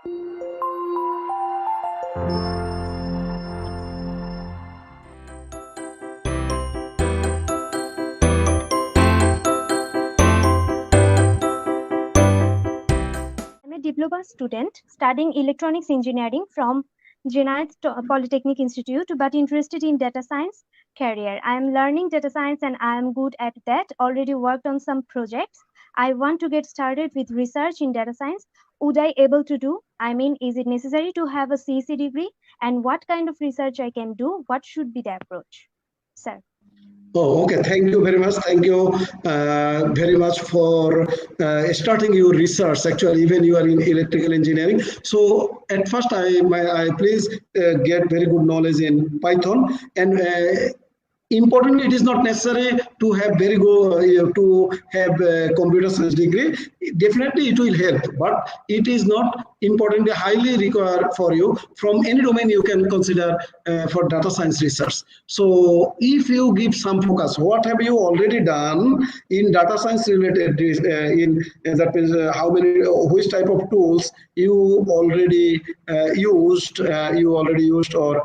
Diploma student studying electronics engineering from Polytechnic Institute, but interested in data science career. I am learning data science and I am good at that. Already worked on some projects. I want to get started with research in data science. Would I able to do? I mean, is it necessary to have a CEC degree? And what kind of research I can do? What should be the approach? Sir. Oh, okay. Thank you very much. Thank you very much for starting your research. Actually, even you are in electrical engineering. So at first, I please get very good knowledge in Python. And importantly, it is not necessary to have very good to have a computer science degree. Definitely, it will help, but it is not importantly highly required for you. From any domain you can consider for data science research. So if you give some focus, what have you already done in data science related in that means how many which type of tools you already used or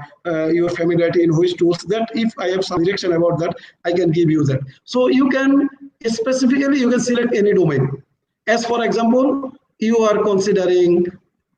your familiarity in which tools, that if I have some direction about that, I can give you that. So you can specifically you can select any domain. As for example, you are considering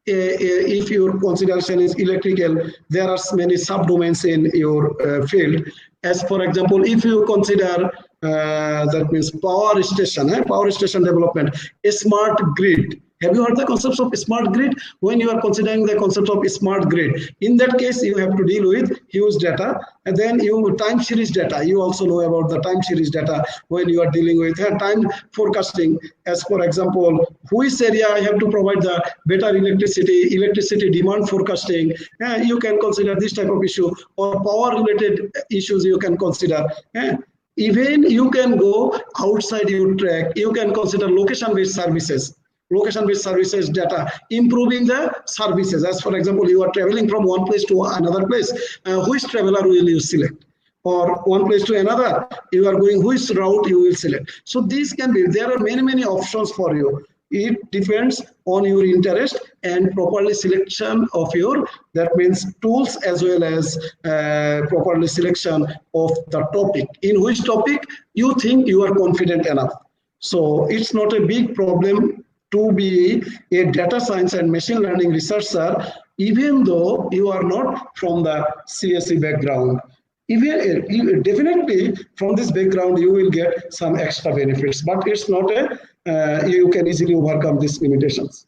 if your consideration is electrical, there are many subdomains in your field. As for example, if you consider that means power station development, a smart grid. Have you heard the concepts of smart grid? When you are considering the concept of smart grid, in that case, you have to deal with huge data, and then you time series data. You also know about the time series data when you are dealing with time forecasting. As for example, which area I have to provide the better electricity demand forecasting. You can consider this type of issue, or power related issues you can consider. Even you can go outside your track. You can consider location-based services. Location-based services data, improving the services. As for example, you are traveling from one place to another place, which traveler will you select? Or one place to another, you are going which route you will select. So these can be, there are many options for you. It depends on your interest and properly selection of your, that means tools, as well as properly selection of the topic. In which topic you think you are confident enough. So it's not a big problem to be a data science and machine learning researcher, even though you are not from the CSE background. Even definitely from this background you will get some extra benefits, but it's not a you can easily overcome these limitations.